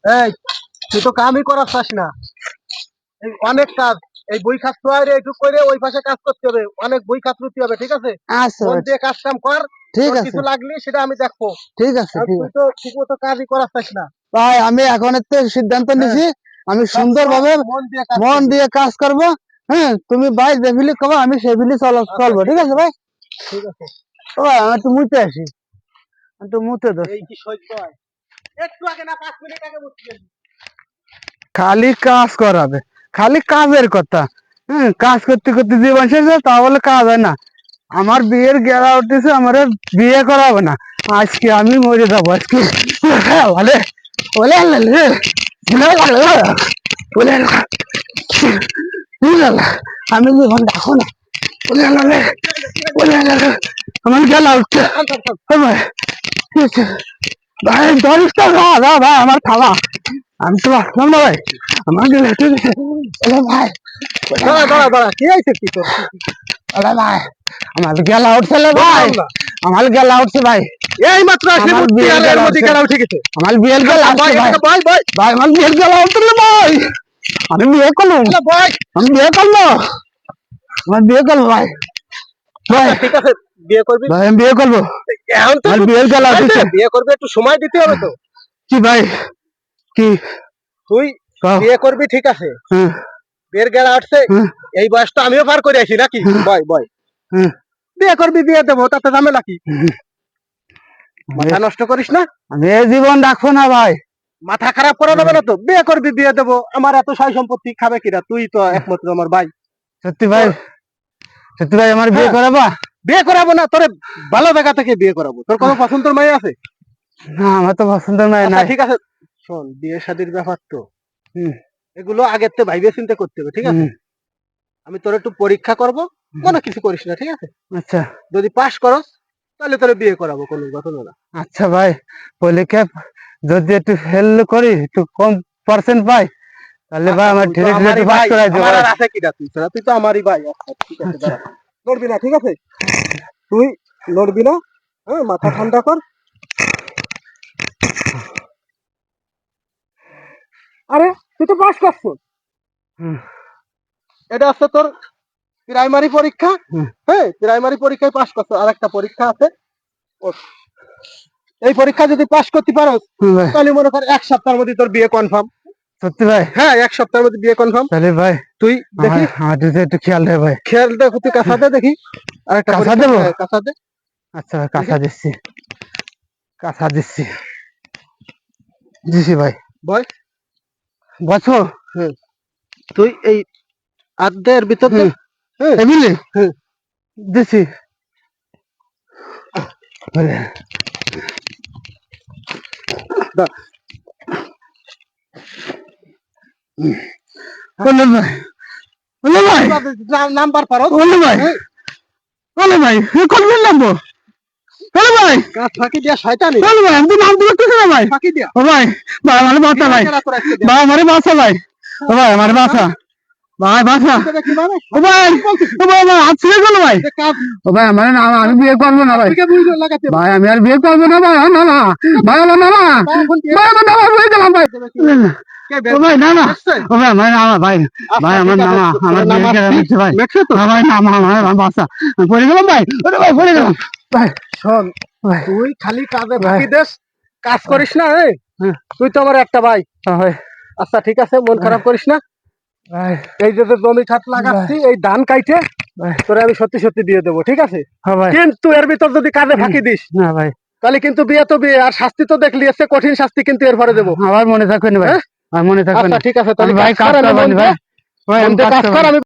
এই তুই তো কামই করার চাস না, এই অনেক কাজ, এই বই খাত রে একটু করে ওই পাশে কাজ করতে হবে, অনেক বই খাত রুতে হবে, ঠিক আছে? আচ্ছা মন দিয়ে কাজ কাম কর, ঠিক তোর আছে কিছু লাগলে সেটা আমি দেখবো। ঠিক আছে আর ঠিক তুই আছে তো ঠিক মতো কাজই করার চাস না। ভাই, আমি এখন একটা সিদ্ধান্ত নিছি, আমি সুন্দর ভাবে মন দিয়ে কাজ মন করবি। দিয়ে কাজ করব। হ্যাঁ, তুমি ভাই যেগুলি কবা আমি সেগুলি আচ্ছা, চলবো, ঠিক আছে ভাই? ঠিক আছে। ও ভাই, আমি একটু মুতে আসি, একটু মুতে দোষ। এই কি সহ্য হয়? একটু আগে না 5 মিনিট আগে বুঝতে গেলি। খালি কাজ করাবে, খালি কাজের কথা। হ্যাঁ, কাজ করতে করতে জীবন শেষ হয়, তাহলে কাজ হয় না। আমার বিয়ের গেলা উঠতেছে, আমার বিয়ে করাবে না। আজকে আমি মরে যাবো আজকে। বলে বলে বলে আমি জীবন দেখো না। বলে বলে আমার গেলা উঠছে ভাই। ভাই 10 টাকা দাও ভাই, আমার খাওয়া। আমি তো আসলাম না ভাই, আমার গেলে ভাই। দাঁড়া দাঁড়া দাঁড়া, কি হয়েছে কি তোর? আরে ভাই, আমার গেলা উঠছে ভাই, আমার গেলা উঠছে ভাই। এই মাত্র আসলে আমার বুঝতে বিয়ের গেলে এর গেলা মধ্যে উঠছে, গেলা উঠে গেছে। আমার বিয়ের গেলা উঠছে ভাই। ভাই ভাই ভাই আমার বিয়ের গেলা উঠছে ভাই, আমি বিয়ে করবো, ভাই। আমি বিয়ে করবো, আমার বিয়ে করবো ভাই। ভাই আচ্ছা ঠিক আছে, বিয়ে করবি? ভাই আমি বিয়ে করবো, এখন তো আমার বিয়ের গেলা উঠেছে। বিয়ে করবি, একটু সময় দিতে হবে তো। কি ভাই কি তুই বিয়ে করবি ঠিক আছে, হ্যাঁ বিয়ের গেলা উঠছে, হ্যাঁ এই বয়স তো আমিও পার করে আসি নাকি? বয় বয়, হ্যাঁ। বিয়ে করবি, বিয়ে দেবো, তাতে ঝামেলা কি? মাথা নষ্ট করিস না, আমি এই জীবন রাখবো না ভাই। মাথা খারাপ করা যাবে না তো। বিয়ে করবি, বিয়ে দেবো, আমার এত সয় সম্পত্তি খাবে কিনা? তুই তো একমাত্র আমার ভাই। সত্যি ভাই, সত্যি ভাই আমার বিয়ে হ্যাঁ। করাবা? বিয়ে করাবো না, তোরে ভালো জায়গা থেকে বিয়ে করাবো। তোর কোনো পছন্দের মেয়ে আছে? না, আমার তো পছন্দের মেয়ে আচ্ছা নাই। ঠিক আছে, শোন, বিয়ে শাদীর ব্যাপার তো, হুম, এগুলো আগের থেকে ভাইবে চিন্তা করতে হবে, ঠিক আছে? হুম, আমি তোর একটু পরীক্ষা করব, মনে কিছু করিস না, ঠিক আছে? আচ্ছা যদি পাস করস তাহলে তোরে বিয়ে করাবো, কোনো কথা না। আচ্ছা ভাই, পরীক্ষা যদি একটু ফেল করি, একটু কম পার্সেন্ট পাই, তাহলে ভাই আচ্ছা, আমার তুই তো ধীরে ধীরে আমারই একটু পাস ভাই, করাই দেবো আমার ভাই। আর আছে কিনা? তুই ছাড়া তুই তো আমারই ভাই। আচ্ছা ঠিক আছে, আচ্ছা দাঁড়া, লড়বি না, ঠিক আছে? তুই লড়বি না, হ্যাঁ, মাথা ঠান্ডা কর। আরে তুই তো পাস করছ, হুম, এটা আছে তোর প্রাইমারি পরীক্ষা। হুম, হ্যাঁ, প্রাইমারি পরীক্ষায় পাস করছ, আর একটা পরীক্ষা আছে। ও, এই পরীক্ষা যদি পাস করতে পারো হুম ভাই, তাহলে মনে কর 1 সপ্তাহের মধ্যে তোর বিয়ে কনফার্ম। সত্যি ভাই? হ্যাঁ, 1 সপ্তাহের মধ্যে বিয়ে কনফার্ম। তাহলে ভাই তুই আমার দেখি, আমার দিকে একটু খেয়াল রে ভাই। খেয়াল দেখো, তুই কাঁচা দে দেখি, আরেকটা কাঁচা পরীক্ষা, দেবো? হ্যাঁ কাঁচা দে আচ্ছা দেখি। কাঁচা দিচ্ছি, কাঁচা দিচ্ছি, দিছি ভাই। বয়, বছো? হ্যাঁ, তুই এই আর্ধের ভিতর দে। হ্যাঁ এমনি হ্যাঁ, দিছি। বলে, দা। বলে ভাই, বলে ভাই, নাম্বার পারো? বলে ভাই, বলে ভাই, করবেন নামবো, বলে ভাই, কাজ ফাঁকি দিয়া শয়তানি, বলে ভাই, আমি তো নাম তো করতেছি না ভাই। ফাঁকি দিয়া ও ভাই, ভাই আমার বাসা ভাই, বিয়ে করা তোর আজকে ভাই দেখ। আমার বাসা ভাই, ও ভাই আমার বাসা, ভাই বাসা, এটা কিভাবে ও ভাই, ও ভাই আমার হাত ছিঁড়ে গেল ভাই। যে কাজ ও ভাই আমার না, আমি বিয়ে করবো না ভাই। থেকে বুঝে লাগাতে হবে। ভাই আমি আর বিয়ে করবো না ভাই, না না ভাই, আমার না না তা এখন কি ভাই, আমার না হয়ে গেলাম ভাই। কে ও ভাই না না, দেখছেন? ও ভাই আমার নামা ভাই, ভাই আমার ঠিক আছে, নামা, আমার নাম বিয়ে আসছি, দিচ্ছে ভাই, দেখছো তো? ভাই নামা, আমার বাসা, আমি পড়ে গেলাম ভাই, ওরে ভাই পড়ে গেলাম ভাই। শোন, ভাই তুই খালি কাজে ভাই, ফাঁকি দেস, কাজ করিস না। এই হ্যাঁ, তুই তো আমার একটা ভাই। ভাই আচ্ছা ঠিক আছে, মন খারাপ করিস না। ভাই এই যে যে জমি খাত লাগাচ্ছি, এই ধান কাইটে ভাই, তোরে আমি সত্যি সত্যি দিয়ে দেবো, ঠিক আছে? হ্যাঁ ভাই, কিন্তু এর ভিতর যদি কাজে ফাঁকি দিস না ভাই, তাহলে কিন্তু বিয়ে তো বিয়ে, আর শাস্তি তো দেখলি এসে, কঠিন শাস্তি কিন্তু এরপরে দেবো। আমার মনে থাকবে না ভাই, হ্যাঁ, আমার মনে থাকবে আচ্ছা না। ঠিক আছে, আমি তাহলে ভাই কাজ কাজ কর, আমি করবো মন না দিয়ে ভাই, ভাই মন আমি দিয়ে কাজ কাজ করবো কর, না। আমি